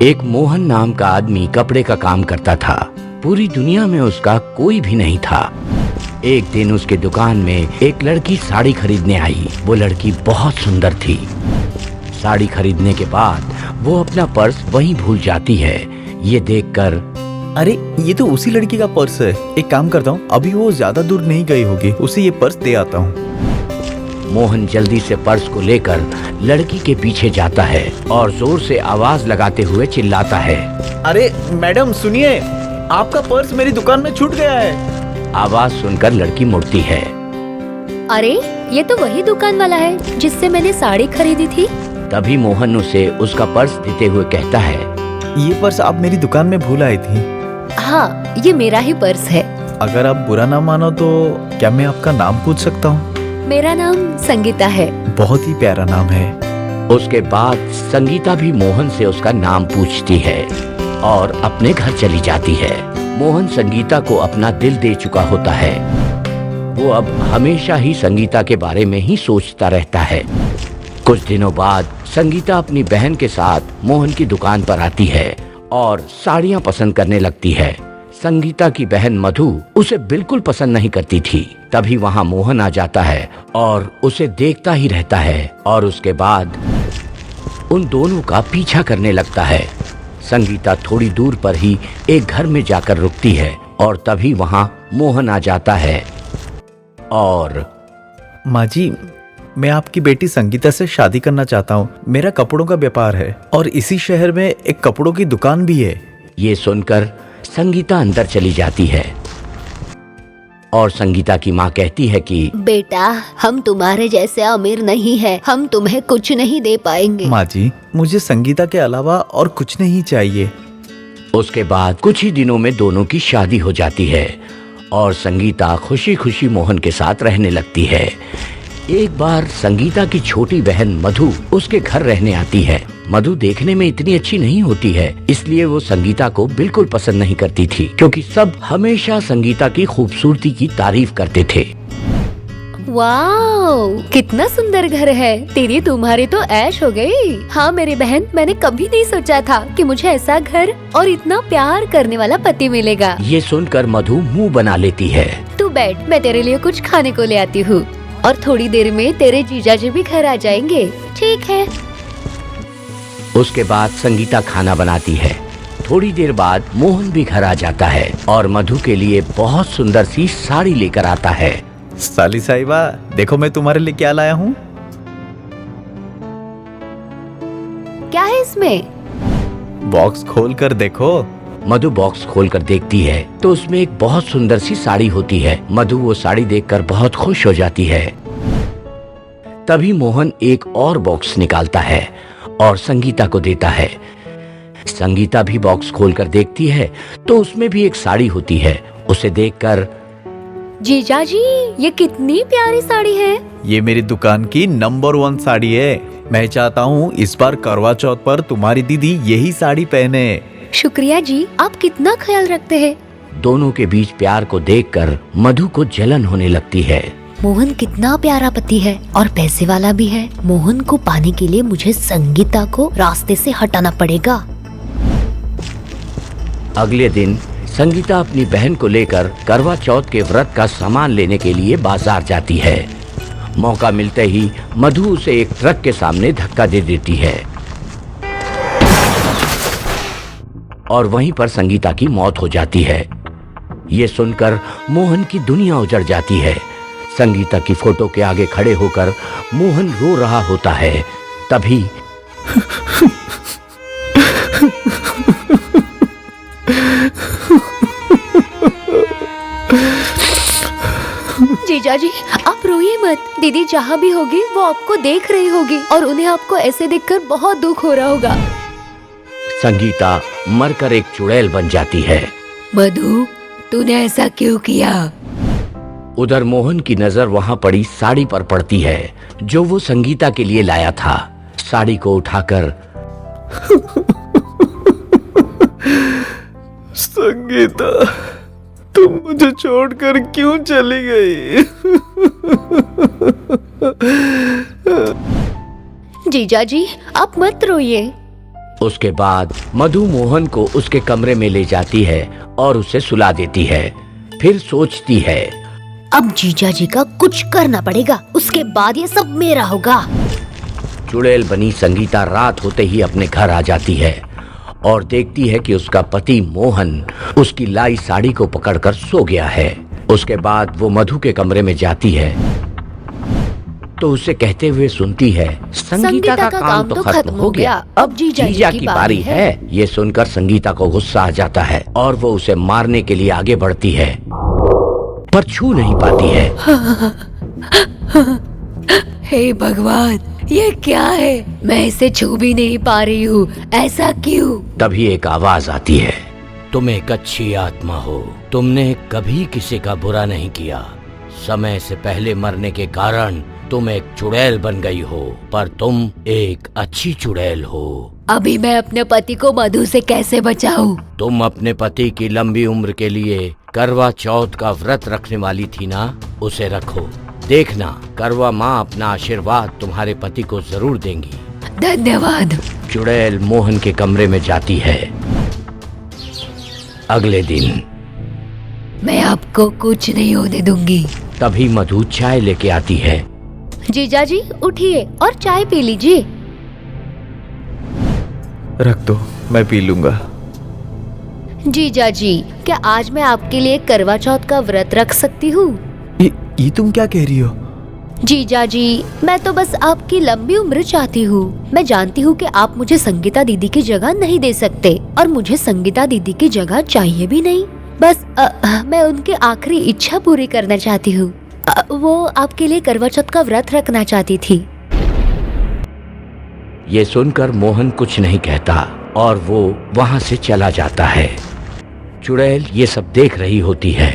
एक मोहन नाम का आदमी कपड़े का काम करता था। पूरी दुनिया में उसका कोई भी नहीं था। एक दिन उसके दुकान में एक लड़की साड़ी खरीदने आई। वो लड़की बहुत सुंदर थी। साड़ी खरीदने के बाद वो अपना पर्स वहीं भूल जाती है। ये देखकर, अरे ये तो उसी लड़की का पर्स है। एक काम करता हूँ, अभी वो ज्यादा दूर नहीं गई होगी, उसे ये पर्स दे आता हूँ। मोहन जल्दी से पर्स को लेकर लड़की के पीछे जाता है और जोर से आवाज लगाते हुए चिल्लाता है, अरे मैडम सुनिए, आपका पर्स मेरी दुकान में छूट गया है। आवाज सुनकर लड़की मुड़ती है। अरे ये तो वही दुकान वाला है जिससे मैंने साड़ी खरीदी थी। तभी मोहन उसे उसका पर्स देते हुए कहता है, ये पर्स आप मेरी दुकान में भूल आई थी। हाँ, ये मेरा ही पर्स है। अगर आप बुरा ना मानो तो क्या मैं आपका नाम पूछ सकता हूँ? मेरा नाम संगीता है। बहुत ही प्यारा नाम है। उसके बाद संगीता भी मोहन से उसका नाम पूछती है और अपने घर चली जाती है। मोहन संगीता को अपना दिल दे चुका होता है। वो अब हमेशा ही संगीता के बारे में ही सोचता रहता है। कुछ दिनों बाद संगीता अपनी बहन के साथ मोहन की दुकान पर आती है और साड़ियाँ पसंद करने लगती है। संगीता की बहन मधु उसे बिल्कुल पसंद नहीं करती थी। तभी वहाँ मोहन आ जाता है और उसे देखता ही रहता है और उसके बाद उन दोनों का पीछा करने लगता है। संगीता थोड़ी दूर पर ही एक घर में जाकर रुकती है और तभी वहाँ मोहन आ जाता है और, माँ जी, मैं आपकी बेटी संगीता से शादी करना चाहता हूँ। मेरा कपड़ों का व्यापार है और इसी शहर में एक कपड़ों की दुकान भी है। ये सुनकर संगीता अंदर चली जाती है और संगीता की माँ कहती है कि बेटा, हम तुम्हारे जैसे अमीर नहीं हैं, हम तुम्हें कुछ नहीं दे पाएंगे। माँ जी, मुझे संगीता के अलावा और कुछ नहीं चाहिए। उसके बाद कुछ ही दिनों में दोनों की शादी हो जाती है और संगीता खुशी खुशी मोहन के साथ रहने लगती है। एक बार संगीता की छोटी बहन मधु उसके घर रहने आती है। मधु देखने में इतनी अच्छी नहीं होती है, इसलिए वो संगीता को बिल्कुल पसंद नहीं करती थी, क्योंकि सब हमेशा संगीता की खूबसूरती की तारीफ करते थे। वाओ, कितना सुंदर घर है। तेरी तुम्हारी तो ऐश हो गई। हाँ मेरी बहन, मैंने कभी नहीं सोचा था कि मुझे ऐसा घर और इतना प्यार करने वाला पति मिलेगा। ये सुनकर मधु मुंह बना लेती है। तू बैठ, मैं तेरे लिए कुछ खाने को ले आती हूँ और थोड़ी देर में तेरे जीजा जी भी घर आ जाएंगे। ठीक है। उसके बाद संगीता खाना बनाती है। थोड़ी देर बाद मोहन भी घर आ जाता है और मधु के लिए बहुत सुंदर सी साड़ी लेकर आता है। साली साहिबा, देखो मैं तुम्हारे लिए क्या लाया हूँ। क्या है इसमें? बॉक्स खोल कर देखो। मधु बॉक्स खोलकर देखती है तो उसमें एक बहुत सुंदर सी साड़ी होती है। मधु वो साड़ी देखकर बहुत खुश हो जाती है। तभी मोहन एक और बॉक्स निकालता है और संगीता को देता है। संगीता भी बॉक्स खोलकर देखती है तो उसमें भी एक साड़ी होती है। उसे देखकर, जीजा जी, ये कितनी प्यारी साड़ी है। ये मेरी दुकान की नंबर 1 साड़ी है। मैं चाहता हूँ इस बार करवा चौथ पर तुम्हारी दीदी यही साड़ी पहने। शुक्रिया जी, आप कितना ख्याल रखते हैं। दोनों के बीच प्यार को देखकर मधु को जलन होने लगती है। मोहन कितना प्यारा पति है और पैसे वाला भी है। मोहन को पाने के लिए मुझे संगीता को रास्ते से हटाना पड़ेगा। अगले दिन संगीता अपनी बहन को लेकर करवा चौथ के व्रत का सामान लेने के लिए बाजार जाती है। मौका मिलते ही मधु उसे एक ट्रक के सामने धक्का दे देती है और वहीं पर संगीता की मौत हो जाती है। ये सुनकर मोहन की दुनिया उजड़ जाती है। संगीता की फोटो के आगे खड़े होकर मोहन रो रहा होता है। तभी जीजा जी, आप रोइए मत। दीदी जहाँ भी होगी वो आपको देख रही होगी और उन्हें आपको ऐसे देखकर बहुत दुख हो रहा होगा। संगीता मरकर एक चुड़ैल बन जाती है। मधु, तूने ऐसा क्यों किया? उधर मोहन की नजर वहाँ पड़ी साड़ी पर पड़ती है जो वो संगीता के लिए लाया था। साड़ी को उठाकर, संगीता, तुम मुझे छोड़कर क्यों चली गई? जीजा जी, आप मत रोइए। उसके बाद मधु मोहन को उसके कमरे में ले जाती है और उसे सुला देती है। फिर सोचती है, अब जीजा जी का कुछ करना पड़ेगा, उसके बाद ये सब मेरा होगा। चुड़ैल बनी संगीता रात होते ही अपने घर आ जाती है और देखती है कि उसका पति मोहन उसकी लाई साड़ी को पकड़कर सो गया है। उसके बाद वो मधु के कमरे में जाती है तो उसे कहते हुए सुनती है, संगीता का काम तो खत्म हो गया, अब जीजा की बारी है। ये सुनकर संगीता को गुस्सा आ जाता है और वो उसे मारने के लिए आगे बढ़ती है पर छू नहीं पाती है। हे भगवान, ये क्या है? मैं इसे छू भी नहीं पा रही हूँ, ऐसा क्यों? तभी एक आवाज आती है, तुम एक अच्छी आत्मा हो, तुमने कभी किसी का बुरा नहीं किया। समय से पहले मरने के कारण तुम एक चुड़ैल बन गई हो, पर तुम एक अच्छी चुड़ैल हो। अभी मैं अपने पति को मधु से कैसे बचाऊं? तुम अपने पति की लंबी उम्र के लिए करवा चौथ का व्रत रखने वाली थी ना, उसे रखो। देखना, करवा माँ अपना आशीर्वाद तुम्हारे पति को जरूर देंगी। धन्यवाद। चुड़ैल मोहन के कमरे में जाती है। अगले दिन मैं आपको कुछ नहीं होने दूंगी। तभी मधु चाय लेके आती है। जीजा जी उठिए और चाय पी लीजिए। रख दो, मैं पी लूंगा। जीजा जी, क्या आज मैं आपके लिए करवा चौथ का व्रत रख सकती हूँ? ये तुम क्या कह रही हो? जीजा जी, मैं तो बस आपकी लंबी उम्र चाहती हूँ। मैं जानती हूँ कि आप मुझे संगीता दीदी की जगह नहीं दे सकते और मुझे संगीता दीदी की जगह चाहिए भी नहीं। बस मैं उनकी आखिरी इच्छा पूरी करना चाहती हूँ। वो आपके लिए करवा चौथ का व्रत रखना चाहती थी। ये सुनकर मोहन कुछ नहीं कहता और वो वहाँ से चला जाता है। चुड़ैल ये सब देख रही होती है।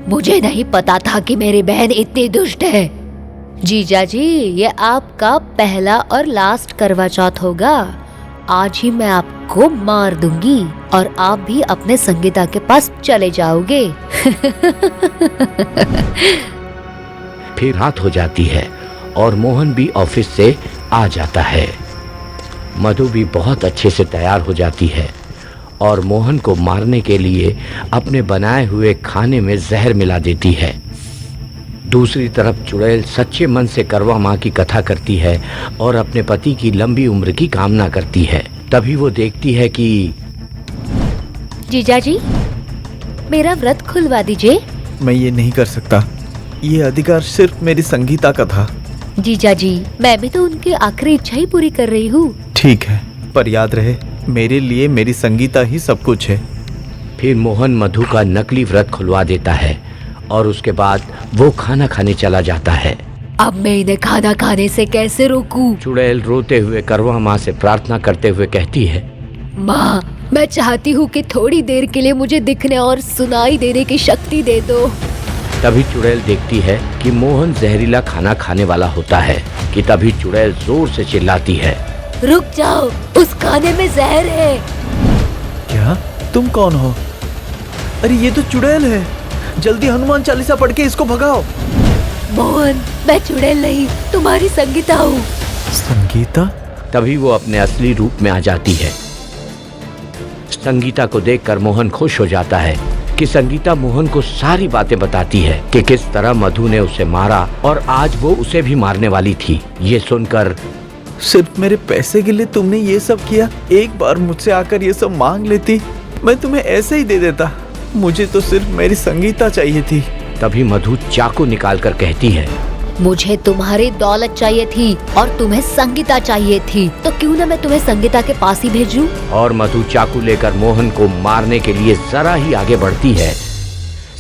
मुझे नहीं पता था कि मेरी बहन इतनी दुष्ट है। जीजा जी, ये आपका पहला और लास्ट करवा चौथ होगा। आज ही मैं आपको मार दूंगी और आप भी अपने संगीता के पास चले जाओगे। फिर रात हो जाती है और मोहन भी ऑफिस से आ जाता है। मधु भी बहुत अच्छे से तैयार हो जाती है और मोहन को मारने के लिए अपने बनाए हुए खाने में जहर मिला देती है। दूसरी तरफ चुड़ैल सच्चे मन से करवा माँ की कथा करती है और अपने पति की लंबी उम्र की कामना करती है। तभी वो देखती है कि जीजा जी, मेरा व्रत खुलवा दीजिए। मैं ये नहीं कर सकता, ये अधिकार सिर्फ मेरी संगीता का था। जीजा जी, मैं भी तो उनकी आखिरी इच्छा ही पूरी कर रही हूँ। ठीक है, पर याद रहे, मेरे लिए मेरी संगीता ही सब कुछ है। फिर मोहन मधु का नकली व्रत खुलवा देता है और उसके बाद वो खाना खाने चला जाता है। अब मैं इन्हें खाना खाने से कैसे रोकूं? चुड़ैल रोते हुए करवा माँ से प्रार्थना करते हुए कहती है, माँ, मैं चाहती हूँ कि थोड़ी देर के लिए मुझे दिखने और सुनाई देने की शक्ति दे दो। तभी चुड़ैल देखती है कि मोहन जहरीला खाना खाने वाला होता है कि तभी चुड़ैल जोर से चिल्लाती है, रुक जाओ, उस खाने में जहर है। क्या? तुम कौन हो? अरे ये तो चुड़ैल है। जल्दी हनुमान चालीसा पढ़ के इसको भगाओ। मोहन, मैं चुड़ैल नहीं, तुम्हारी संगीता हूँ। संगीता? तभी वो अपने असली रूप में आ जाती है। संगीता को देखकर मोहन खुश हो जाता है कि संगीता मोहन को सारी बातें बताती है कि किस तरह मधु ने उसे मारा और आज वो उसे भी मारने वाली थी। ये सुनकर, सिर्फ मेरे पैसे के लिए तुमने ये सब किया? एक बार मुझसे आकर ये सब मांग लेती, मैं तुम्हें ऐसे ही दे देता। मुझे तो सिर्फ मेरी संगीता चाहिए थी। तभी मधु चाकू निकालकर कहती है, मुझे तुम्हारी दौलत चाहिए थी और तुम्हें संगीता चाहिए थी, तो क्यों ना मैं तुम्हें संगीता के पास ही भेजूं? और मधु चाकू लेकर मोहन को मारने के लिए जरा ही आगे बढ़ती है।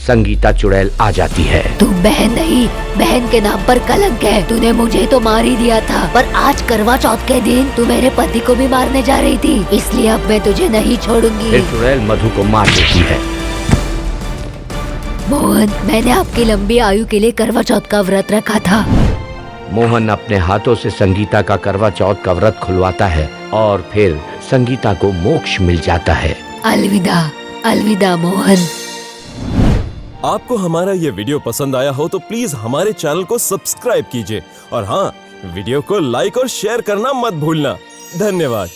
संगीता चुड़ैल आ जाती है। तुम बहन नहीं, बहन के नाम पर कलंक है। तूने मुझे तो मार ही दिया था, पर आज करवा चौथ के दिन तू मेरे पति को भी मारने जा रही थी, इसलिए अब मैं तुझे नहीं छोड़ूंगी। फिर चुड़ैल मधु को मार देती है। मोहन, मैंने आपकी लंबी आयु के लिए करवा चौथ का व्रत रखा था। मोहन अपने हाथों से संगीता का करवा चौथ का व्रत खुलवाता है और फिर संगीता को मोक्ष मिल जाता है। अलविदा, अलविदा मोहन। आपको हमारा ये वीडियो पसंद आया हो तो प्लीज हमारे चैनल को सब्सक्राइब कीजिए और हाँ, वीडियो को लाइक और शेयर करना मत भूलना। धन्यवाद।